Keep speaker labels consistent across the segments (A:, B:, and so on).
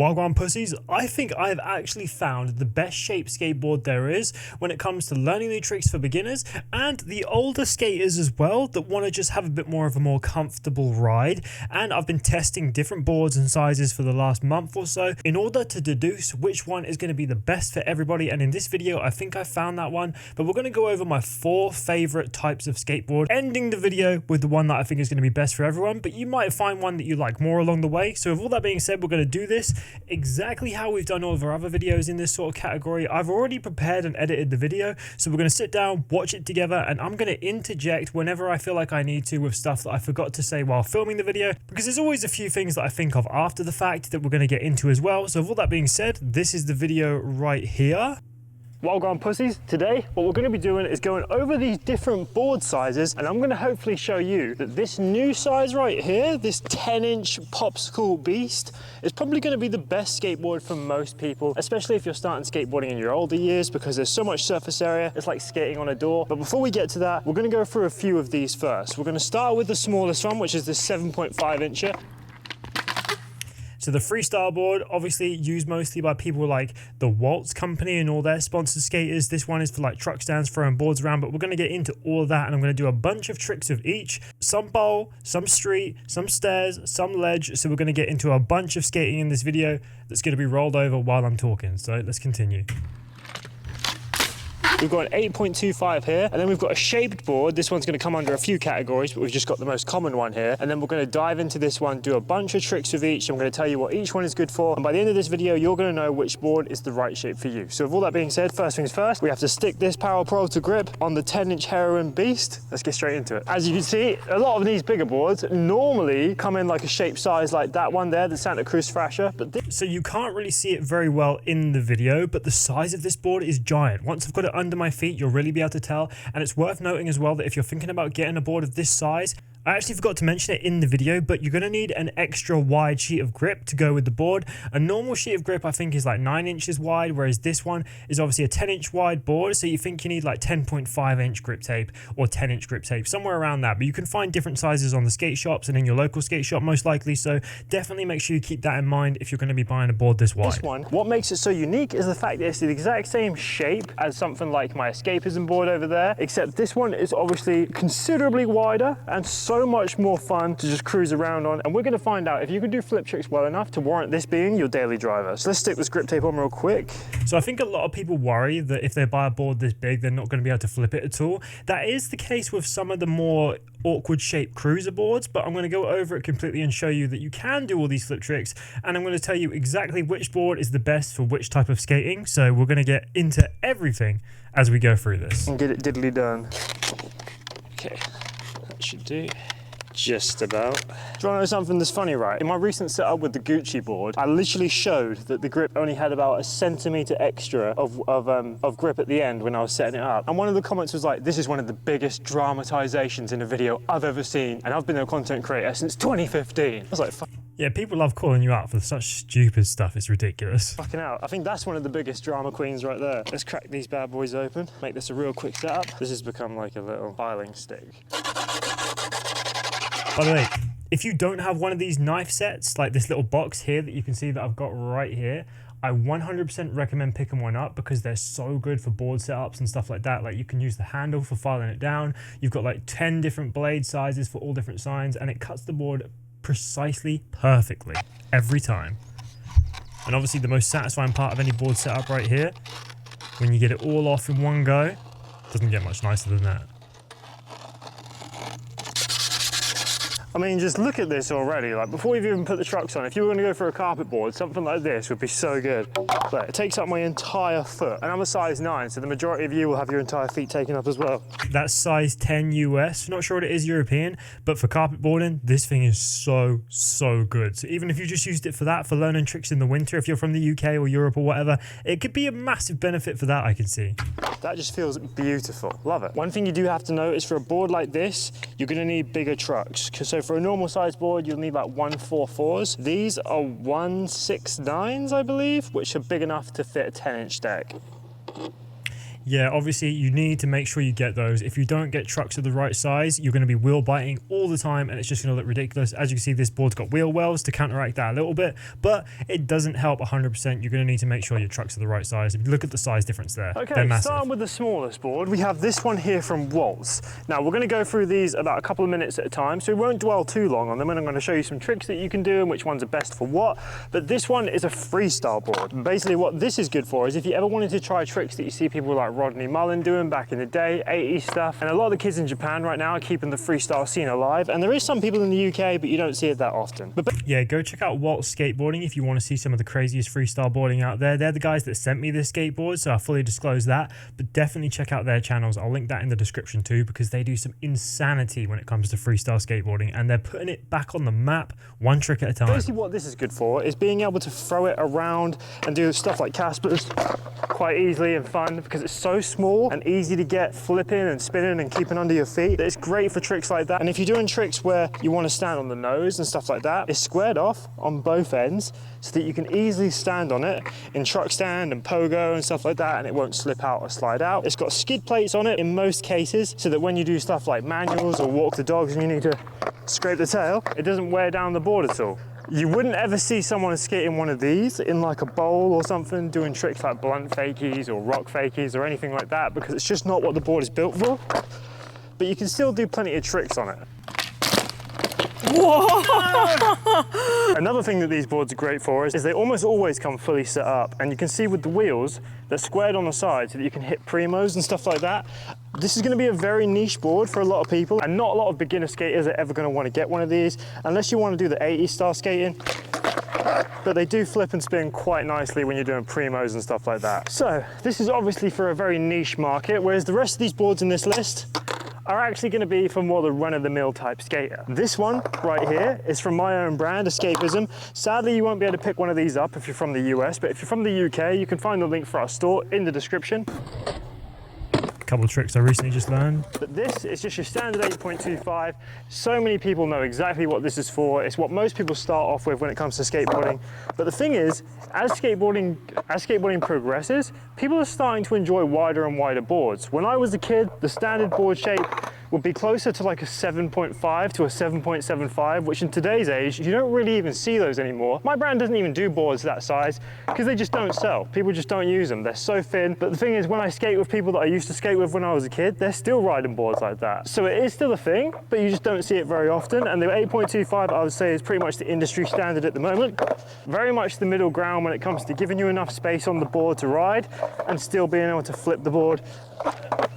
A: Wagwan pussies, I think I have actually found the best shaped skateboard there is when it comes to learning new tricks for beginners and the older skaters as well that want to just have a bit more of a more comfortable ride. And I've been testing different boards and sizes for the last month or so in order to deduce which one is going to be the best for everybody. And in this video, I think I found that one, but we're going to go over my 4 favorite types of skateboard, ending the video with the one that I think is going to be best for everyone, but you might find one that you like more along the way. So with all that being said, we're going to do this exactly how we've done all of our other videos in this sort of category. I've already prepared and edited the video, so we're going to sit down, watch it together, and I'm going to interject whenever I feel like I need to with stuff that I forgot to say while filming the video, because there's always a few things that I think of after the fact that we're going to get into as well. So with all that being said, this is the video right here. Wagwan pussies, today what we're going to be doing is going over these different board sizes, and I'm going to hopefully show you that this new size right here, this 10-inch popsicle beast, is probably going to be the best skateboard for most people, especially if you're starting skateboarding in your older years, because there's so much surface area. It's like skating on a door. But before we get to that, we're going to go through a few of these first. We're going to start with the smallest one, which is the 7.5 incher. So the freestyle board, obviously used mostly by people like the Waltz company and all their sponsored skaters. This one is for like truck stands, throwing boards around, but we're going to get into all of that, and I'm going to do a bunch of tricks of each. Some bowl, some street, some stairs, some ledge. So we're going to get into a bunch of skating in this video that's going to be rolled over while I'm talking. So let's continue. We've got an 8.25 here, and then we've got a shaped board. This one's going to come under a few categories, but we've just got the most common one here. And then we're going to dive into this one, do a bunch of tricks with each. I'm going to tell you what each one is good for, and by the end of this video, you're going to know which board is the right shape for you. So with all that being said, first things first, we have to stick this Power Pro to grip on the 10-inch Heroin Beast. Let's get straight into it. As you can see, a lot of these bigger boards normally come in like a shape size like that one there, the Santa Cruz Thrasher. But so you can't really see it very well in the video, but the size of this board is giant. Once I've got it under my feet, you'll really be able to tell. And it's worth noting as well that if you're thinking about getting a board of this size, I actually forgot to mention it in the video, but you're going to need an extra wide sheet of grip to go with the board. A normal sheet of grip I think is like 9 inches wide, whereas this one is obviously a 10-inch wide board, so you think you need like 10.5-inch grip tape or 10-inch grip tape, somewhere around that. But you can find different sizes on the skate shops and in your local skate shop most likely, so definitely make sure you keep that in mind if you're going to be buying a board this wide. This one, what makes it so unique is the fact that it's the exact same shape as something like my escapism board over there, except this one is obviously considerably wider and so much more fun to just cruise around on. And we're going to find out if you can do flip tricks well enough to warrant this being your daily driver. So let's stick this grip tape on real quick. So I think a lot of people worry that if they buy a board this big, they're not going to be able to flip it at all. That is the case with some of the more awkward shaped cruiser boards, but I'm going to go over it completely and show you that you can do all these flip tricks, and I'm going to tell you exactly which board is the best for which type of skating. So we're going to get into everything as we go through this and get it diddly done. Okay, that should do. Just about. Do you want to know something that's funny, right? In my recent setup with the Gucci board, I literally showed that the grip only had about a centimetre extra of grip at the end when I was setting it up. And one of the comments was like, this is one of the biggest dramatisations in a video I've ever seen, and I've been a content creator since 2015. I was like, fuck. Yeah, people love calling you out for such stupid stuff, it's ridiculous. Fucking hell, I think that's one of the biggest drama queens right there. Let's crack these bad boys open, make this a real quick setup. This has become like a little filing stick. By the way, if you don't have one of these knife sets, like this little box here that you can see that I've got right here, I 100% recommend picking one up because they're so good for board setups and stuff like that. Like you can use the handle for filing it down. You've got like 10 different blade sizes for all different signs, and it cuts the board precisely perfectly every time. And obviously the most satisfying part of any board setup right here, when you get it all off in one go, doesn't get much nicer than that. I mean, just look at this already. Like before you've even put the trucks on, if you were going to go for a carpet board, something like this would be so good. But it takes up my entire foot, and I'm a size 9, so the majority of you will have your entire feet taken up as well. That's size 10 US. Not sure what it is European, but for carpet boarding, this thing is so good. So even if you just used it for that, for learning tricks in the winter, if you're from the UK or Europe or whatever, it could be a massive benefit for that, I can see. That just feels beautiful. Love it. One thing you do have to know is for a board like this, you're going to need bigger trucks. So for a normal size board, you'll need about 144s. These are 169s, I believe, which are big enough to fit a 10-inch deck. Yeah, obviously you need to make sure you get those. If you don't get trucks of the right size, you're going to be wheel biting all the time and it's just going to look ridiculous. As you can see, this board's got wheel wells to counteract that a little bit, but it doesn't help 100%. You're going to need to make sure your trucks are the right size. If you look at the size difference there,
B: okay, starting with the smallest board, we have this one here from Webz. Now we're going to go through these about a couple of minutes at a time, so we won't dwell too long on them, and I'm going to show you some tricks that you can do and which ones are best for what. But this one is a freestyle board. Basically what this is good for is if you ever wanted to try tricks that you see people like Rodney Mullen doing back in the day, 80s stuff, and a lot of the kids in Japan right now are keeping the freestyle scene alive, and there is some people in the UK, but you don't see it that often. But
A: yeah, go check out Webz Skateboarding if you want to see some of the craziest freestyle boarding out there. They're the guys that sent me this skateboard, so I fully disclose that, but definitely check out their channels. I'll link that in the description too, because they do some insanity when it comes to freestyle skateboarding, and they're putting it back on the map one trick at a time.
B: Basically what this is good for is being able to throw it around and do stuff like Casper's quite easily and fun, because it's so small and easy to get flipping and spinning and keeping under your feet that it's great for tricks like that. And if you're doing tricks where you want to stand on the nose and stuff like that, it's squared off on both ends so that you can easily stand on it in truck stand and pogo and stuff like that, and it won't slip out or slide out. It's got skid plates on it in most cases so that when you do stuff like manuals or walk the dogs and you need to scrape the tail, it doesn't wear down the board at all. You wouldn't ever see someone skating one of these in like a bowl or something, doing tricks like blunt fakies or rock fakies or anything like that, because it's just not what the board is built for. But you can still do plenty of tricks on it. Whoa! Another thing that these boards are great for is they almost always come fully set up, and you can see with the wheels, they're squared on the side so that you can hit primos and stuff like that. This is going to be a very niche board for a lot of people, and not a lot of beginner skaters are ever going to want to get one of these unless you want to do the 80s style skating. But they do flip and spin quite nicely when you're doing primos and stuff like that. So this is obviously for a very niche market, whereas the rest of these boards in this list are actually going to be for more the run-of-the-mill type skater. This one right here is from my own brand, Escapism. Sadly, you won't be able to pick one of these up if you're from the US, but if you're from the UK, you can find the link for our store in the description.
A: Couple of tricks I recently just learned.
B: But this is just your standard 8.25. So many people know exactly what this is for. It's what most people start off with when it comes to skateboarding. But the thing is, as skateboarding progresses, people are starting to enjoy wider and wider boards. When I was a kid, the standard board shape would be closer to like a 7.5 to a 7.75, which in today's age, you don't really even see those anymore. My brand doesn't even do boards that size because they just don't sell. People just don't use them. They're so thin. But the thing is, when I skate with people that I used to skate with when I was a kid, they're still riding boards like that. So it is still a thing, but you just don't see it very often. And the 8.25, I would say, is pretty much the industry standard at the moment. Very much the middle ground when it comes to giving you enough space on the board to ride and still being able to flip the board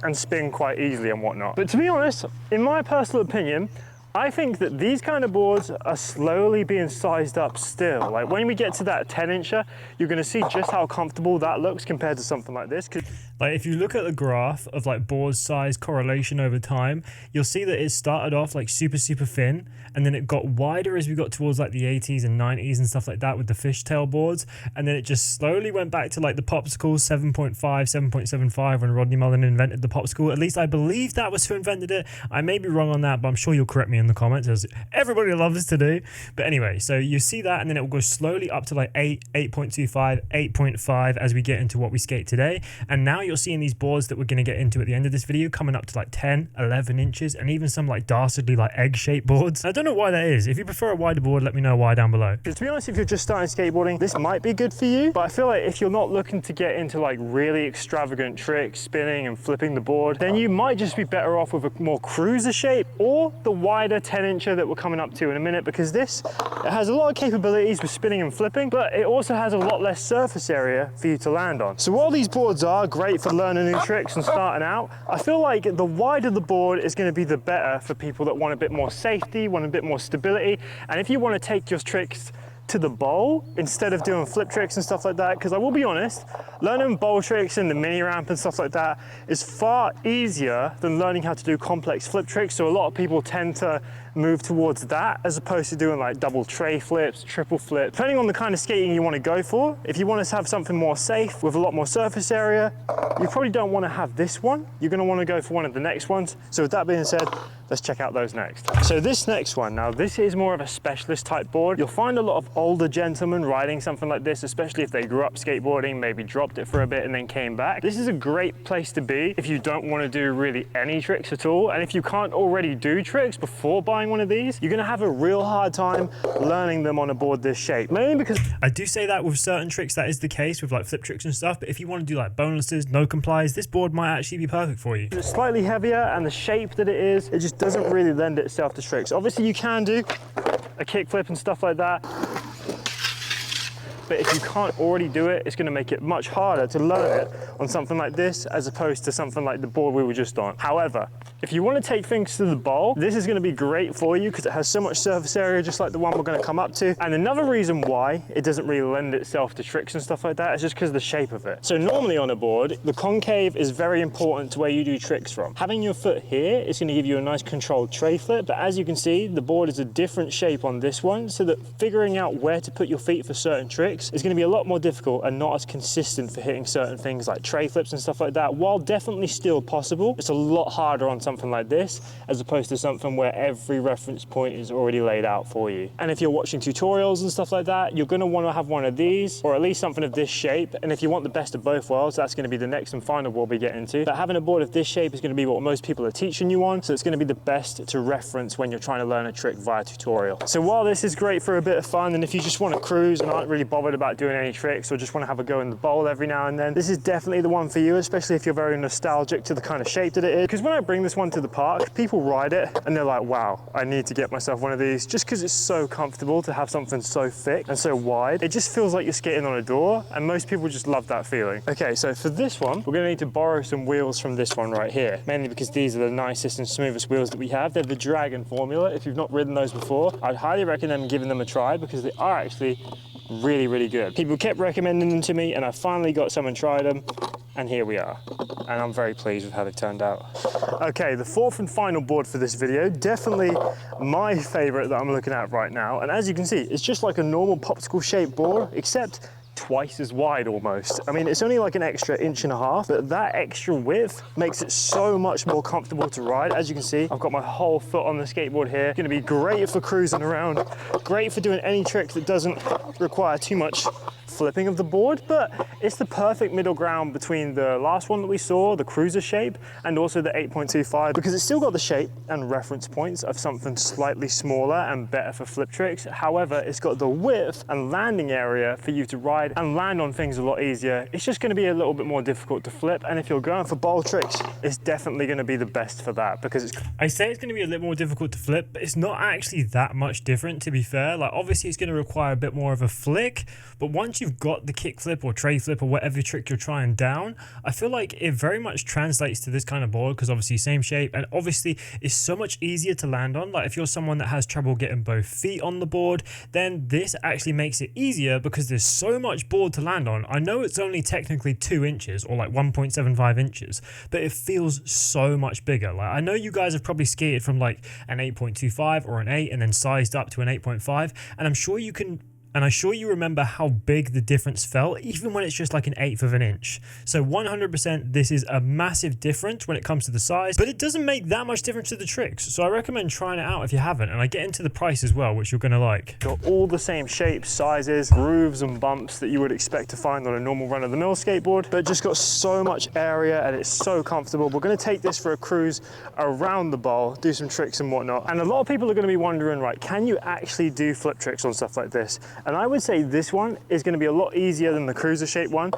B: and spin quite easily and whatnot. But to be honest, in my personal opinion, I think that these kind of boards are slowly being sized up still. Like when we get to that 10-incher, you're gonna see just how comfortable that looks compared to something like this.
A: Like if you look at the graph of like board size correlation over time, you'll see that it started off like super thin, and then it got wider as we got towards like the 80s and 90s and stuff like that with the fishtail boards, and then it just slowly went back to like the popsicle 7.5, 7.75 when Rodney Mullen invented the popsicle. At least I believe that was who invented it. I may be wrong on that, but I'm sure you'll correct me in the comments, as everybody loves to do. But anyway, so you see that, and then it will go slowly up to like 8, 8.25, 8.5 as we get into what we skate today. And now you're seeing these boards that we're going to get into at the end of this video coming up to like 10, 11 inches, and even some like dastardly like egg-shaped boards. I don't know why that is. If you prefer a wider board, let me know why down below.
B: To be honest, if you're just starting skateboarding, this might be good for you, but I feel like if you're not looking to get into like really extravagant tricks, spinning and flipping the board, then you might just be better off with a more cruiser shape or the wider 10-incher that we're coming up to in a minute, because this, it has a lot of capabilities with spinning and flipping, but it also has a lot less surface area for you to land on. So while these boards are great for learning new tricks and starting out, I feel like the wider the board is going to be the better for people that want a bit more safety, want a bit more stability, and if you want to take your tricks to the bowl instead of doing flip tricks and stuff like that, because I will be honest, learning bowl tricks and the mini ramp and stuff like that is far easier than learning how to do complex flip tricks. So a lot of people tend to move towards that as opposed to doing like double tray flips, triple flips. Depending on the kind of skating you want to go for, if you want to have something more safe with a lot more surface area, you probably don't want to have this one. You're going to want to go for one of the next ones. So with that being said, let's check out those next. So this next one, now this is more of a specialist type board. You'll find a lot of older gentlemen riding something like this, especially if they grew up skateboarding, maybe dropped it for a bit and then came back. This is a great place to be if you don't want to do really any tricks at all. And if you can't already do tricks before buying one of these, you're going to have a real hard time learning them on a board this shape. Mainly because
A: I do say that with certain tricks that is the case with like flip tricks and stuff, but if you want to do like bonelesses, no complies, this board might actually be perfect for you.
B: it's slightly heavier and the shape that it is, it just doesn't really lend itself to tricks. Obviously you can do a kickflip and stuff like that, but if you can't already do it, it's going to make it much harder to learn it on something like this as opposed to something like the board we were just on. However, if you want to take things to the bowl, this is going to be great for you because it has so much surface area, just like the one we're going to come up to. And another reason why it doesn't really lend itself to tricks and stuff like that is just because of the shape of it. So normally on a board, the concave is very important to where you do tricks from. Having your foot here is going to give you a nice controlled tray flip, but as you can see, the board is a different shape on this one, so that figuring out where to put your feet for certain tricks is going to be a lot more difficult and not as consistent for hitting certain things like tray flips and stuff like that. While definitely still possible, it's a lot harder on something like this as opposed to something where every reference point is already laid out for you. And if you're watching tutorials and stuff like that, you're going to want to have one of these or at least something of this shape. And if you want the best of both worlds, that's going to be the next and final board we get into. But having a board of this shape is going to be what most people are teaching you on, so it's going to be the best to reference when you're trying to learn a trick via tutorial. So while this is great for a bit of fun, and if you just want to cruise and aren't really bothered about doing any tricks or just want to have a go in the bowl every now and then, this is definitely the one for you, especially if you're very nostalgic to the kind of shape that it is. Because when I bring this one to the park, people ride it and they're like, wow, I need to get myself one of these, just because it's so comfortable to have something so thick and so wide. It just feels like you're skating on a door, and most people just love that feeling. Okay, so for this one, we're going to need to borrow some wheels from this one right here, mainly because these are the nicest and smoothest wheels that we have. They're the Dragon formula. If you've not ridden those before, I'd highly recommend giving them a try because they are actually really, really good. People kept recommending them to me and I finally got some and tried them, and here we are. And I'm very pleased with how they've turned out. Okay, the fourth and final board for this video, definitely my favorite that I'm looking at right now. And as you can see, it's just like a normal popsicle shaped board, except twice as wide almost. I mean, it's only like an extra 1.5 inches, but that extra width makes it so much more comfortable to ride. As you can see, I've got my whole foot on the skateboard here. Gonna be great for cruising around, great for doing any trick that doesn't require too much flipping of the board, but it's the perfect middle ground between the last one that we saw, the cruiser shape, and also the 8.25, because it's still got the shape and reference points of something slightly smaller and better for flip tricks. However, it's got the width and landing area for you to ride and land on things a lot easier. It's just going to be a little bit more difficult to flip, and if you're going for bowl tricks, it's definitely going to be the best for that, because it's...
A: I say it's going to be a little more difficult to flip, but it's not actually that much different, to be fair. Like, obviously it's going to require a bit more of a flick, but once you've got the kick flip or tray flip or whatever trick you're trying down, I feel like it very much translates to this kind of board, because obviously same shape, and obviously it's so much easier to land on. Like, if you're someone that has trouble getting both feet on the board, then this actually makes it easier because there's so much board to land on. I know it's only technically 2 inches or like 1.75 inches, but it feels so much bigger. Like, I know you guys have probably skated from like an 8.25 or an 8 and then sized up to an 8.5, and I'm sure you can... And I'm sure you remember how big the difference felt, even when it's just like an 1/8 of an inch. So 100% this is a massive difference when it comes to the size, but it doesn't make that much difference to the tricks. So I recommend trying it out if you haven't, and I get into the price as well, which you're gonna like.
B: Got all the same shapes, sizes, grooves and bumps that you would expect to find on a normal run-of-the-mill skateboard, but just got so much area and it's so comfortable. We're gonna take this for a cruise around the bowl, do some tricks and whatnot. And a lot of people are gonna be wondering, right, can you actually do flip tricks on stuff like this? And I would say this one is going to be a lot easier than the cruiser shape one.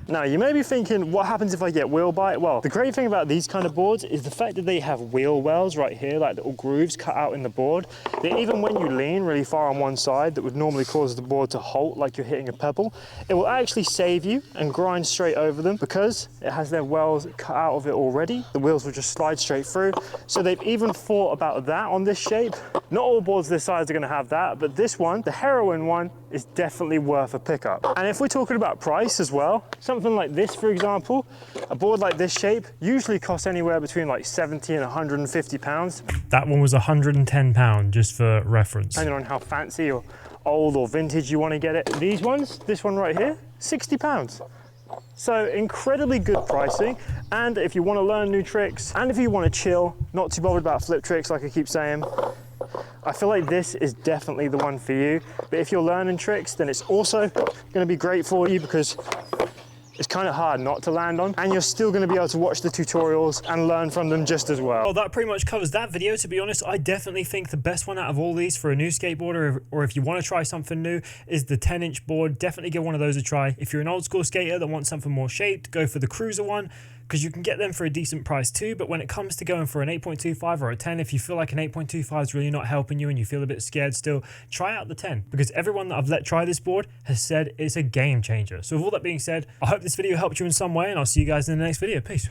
B: Now, you may be thinking, what happens if I get wheel bite? Well, the great thing about these kind of boards is the fact that they have wheel wells right here, like little grooves cut out in the board, that even when you lean really far on one side, that would normally cause the board to halt like you're hitting a pebble, it will actually save you and grind straight over them because it has their wells cut out of it already. The wheels will just slide straight through. So they've even thought about that on this shape. Not all boards this size are going to have that, but this one, the Heroin one, is definitely worth a pickup. And if we're talking about price as well, something something like this, for example, a board like this shape usually costs anywhere between like 70 and 150 pounds.
A: That one was £110, just for reference.
B: Depending on how fancy or old or vintage you want to get it. These ones, this one right here, 60 pounds. So incredibly good pricing, and if you want to learn new tricks, and if you want to chill, not too bothered about flip tricks like I keep saying, I feel like this is definitely the one for you. But if you're learning tricks, then it's also going to be great for you because it's kind of hard not to land on, and you're still going to be able to watch the tutorials and learn from them just as well.
A: Well, that pretty much covers that video. To be honest, I definitely think the best one out of all these for a new skateboarder, or if you want to try something new, is the 10-inch board. Definitely give one of those a try. If you're an old school skater that wants something more shaped, go for the cruiser one, because you can get them for a decent price too. But when it comes to going for an 8.25 or a 10, if you feel like an 8.25 is really not helping you and you feel a bit scared still, try out the 10, because everyone that I've let try this board has said it's a game changer. So with all that being said, I hope this video helped you in some way, and I'll see you guys in the next video. Peace.